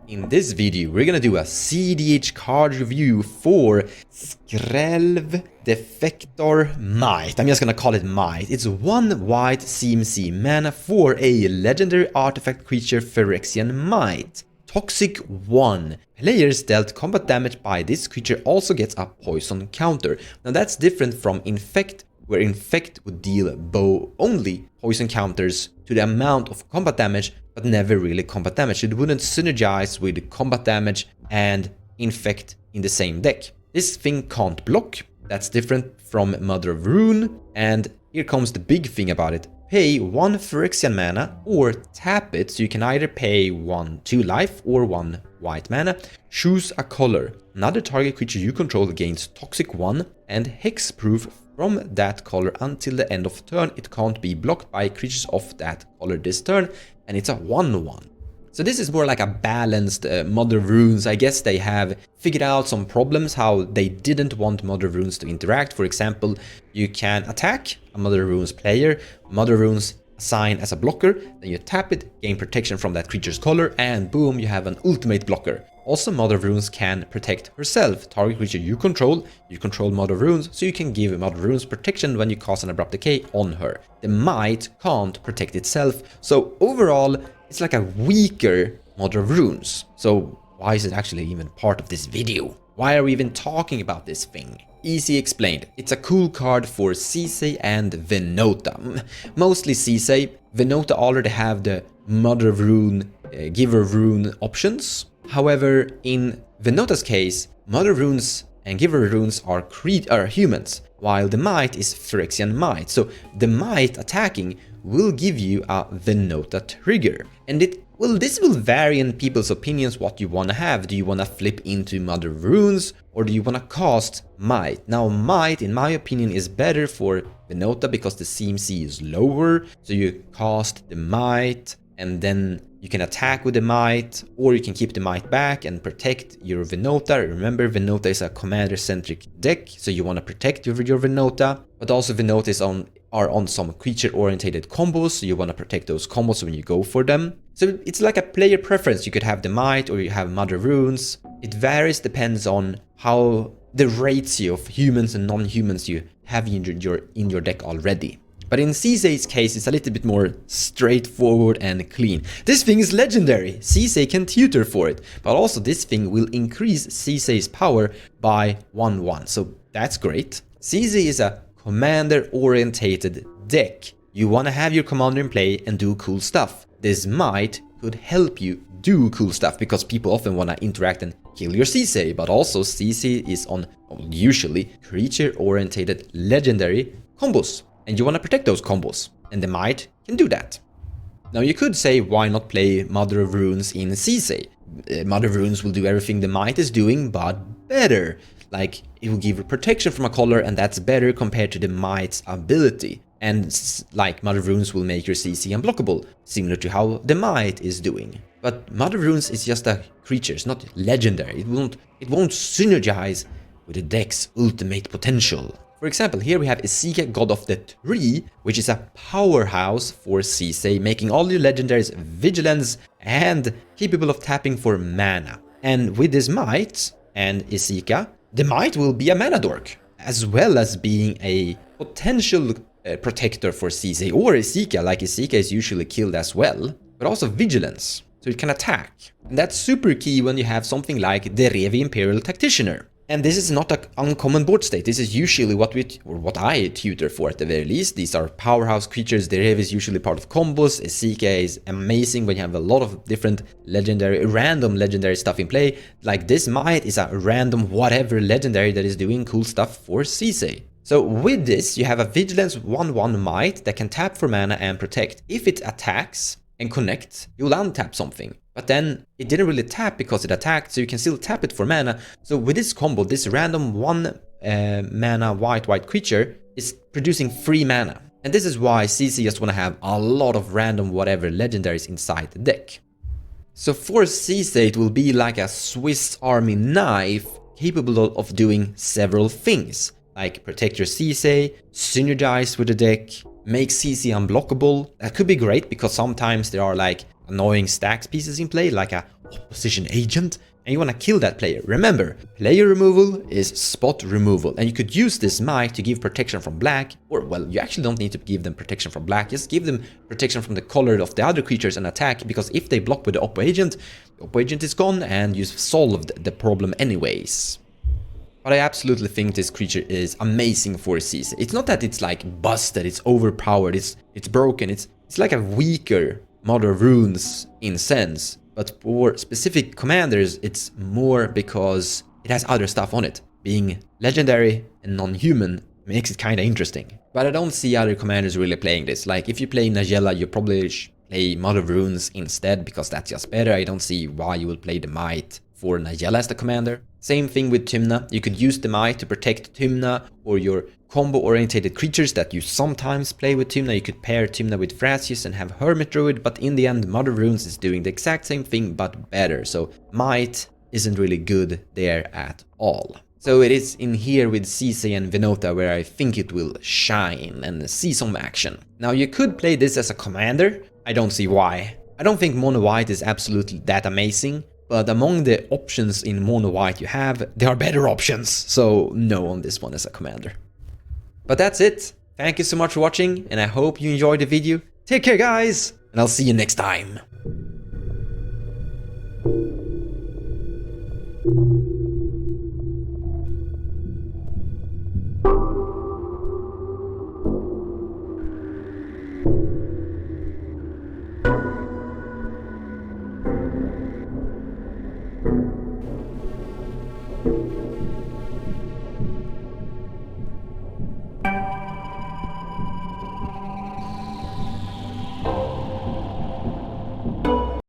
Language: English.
In this video, we're gonna do a cEDH card review for Skrelv Defector Mite. I'm just gonna call it Mite. It's 1 white CMC mana for a legendary artifact creature Phyrexian Mite. Toxic 1. Players dealt combat damage by this creature also gets a poison counter. Now that's different from Infect, where Infect would deal only poison counters to the amount of combat damage, but never really combat damage. It wouldn't synergize with combat damage and Infect in the same deck. This thing can't block. That's different from Mother of Rune. And here comes the big thing about it. Pay 1 Phyrexian mana or tap it, so you can either pay 2 life or 1 white mana. Choose a color. Another target creature you control gains Toxic 1 and Hexproof from that color until the end of turn. It can't be blocked by creatures of that color this turn, and it's a 1/1. So this is more like a balanced Mother of Runes. I guess they have figured out some problems how they didn't want Mother of Runes to interact. For example, you can attack a Mother of Runes player, Mother of Runes assign as a blocker, then you tap it, gain protection from that creature's color, and boom, you have an ultimate blocker. Also, Mother of Runes can protect herself. Target creature you control Mother of Runes, so you can give Mother of Runes protection when you cast an Abrupt Decay on her. The Mite can't protect itself, so overall, it's like a weaker Mother of Runes. So why is it actually even part of this video? Why are we even talking about this thing? Easy explained. It's a cool card for Sisay and Winota. Mostly Sisay. Winota already have the Mother of Rune, Giver of Rune options. However, in Winota's case, Mother of Runes and Giver of Runes are humans, while the Mite is Phyrexian Mite. So the Mite attacking will give you a Winota trigger. And this will vary in people's opinions what you want to have. Do you want to flip into Mother of Runes or do you want to cast Mite? Now Mite, in my opinion, is better for Winota because the CMC is lower. So you cast the Mite and then you can attack with the Mite, or you can keep the Mite back and protect your Winota. Remember, Winota is a commander-centric deck, so you want to protect your Winota. But also Winota are on some creature-oriented combos, so you want to protect those combos when you go for them. So it's like a player preference. You could have the Mite or you have Mother of Runes. It varies, depends on how the ratio of humans and non-humans you have in your deck already. But in Sisay's case, it's a little bit more straightforward and clean. This thing is legendary. Sisay can tutor for it. But also this thing will increase Sisay's power by 1/1. So that's great. Sisay is a commander-orientated deck. You want to have your commander in play and do cool stuff. This Mite could help you do cool stuff because people often want to interact and kill your Sisay. But also Sisay is on usually creature-orientated legendary combos. And you want to protect those combos, and the Mite can do that. Now you could say, why not play Mother of Runes in Sisay? Mother of Runes will do everything the Mite is doing, but better. Like, it will give protection from a color, and that's better compared to the Mite's ability. And like, Mother of Runes will make your CC unblockable, similar to how the Mite is doing. But Mother of Runes is just a creature, it's not legendary. It won't synergize with the deck's ultimate potential. For example, here we have Sisay, God of the Tree, which is a powerhouse for Sisay, making all your legendaries vigilance and capable of tapping for mana. And with this Mite and Sisay, the Mite will be a mana dork, as well as being a potential protector for Sisay or Sisay, like Sisay is usually killed as well, but also vigilance, so it can attack. And that's super key when you have something like the Revi Imperial Tacticianer. And this is not an uncommon board state. This is usually what I tutor for at the very least. These are powerhouse creatures. The Rev is usually part of combos. Sisay is amazing when you have a lot of different random legendary stuff in play. Like this Mite is a random whatever legendary that is doing cool stuff for Sisay. So with this, you have a Vigilance 1/1 Mite that can tap for mana and protect. If it attacks and connects, you'll untap something. But then it didn't really tap because it attacked, so you can still tap it for mana. So with this combo, this random 1 mana white creature is producing 3 mana. And this is why Sisay just want to have a lot of random whatever legendaries inside the deck. So for Sisay, it will be like a Swiss Army knife capable of doing several things. Like protect your Sisay, synergize with the deck, make Sisay unblockable. That could be great because sometimes there are like annoying stacks pieces in play, like a opposition agent and you want to kill that player. Remember, player removal is spot removal, and you could use this Mite to give protection from black, or well, you actually don't need to give them protection from black, just give them protection from the color of the other creatures and attack, because if they block with the oppo agent is gone and you've solved the problem anyways. But I absolutely think this creature is amazing for Sisay. It's not that it's like busted, it's overpowered, it's broken, it's like a weaker Mother of Runes in sense. But for specific commanders, it's more because it has other stuff on it. Being legendary and non-human makes it kinda interesting. But I don't see other commanders really playing this. Like, if you play Nagella, you probably play Mother of Runes instead, because that's just better. I don't see why you would play the Mite for Nagella as the commander. Same thing with Tymna. You could use the Mite to protect Tymna or your combo-oriented creatures that you sometimes play with Tymna. You could pair Tymna with Phyrexia and have Hermit Druid, but in the end, Mother of Runes is doing the exact same thing but better. So Mite isn't really good there at all. So it is in here with Sisay and Winota where I think it will shine and see some action. Now you could play this as a commander. I don't see why. I don't think mono white is absolutely that amazing. But among the options in mono white you have, there are better options. So no on this one as a commander. But that's it. Thank you so much for watching, and I hope you enjoyed the video. Take care guys, and I'll see you next time.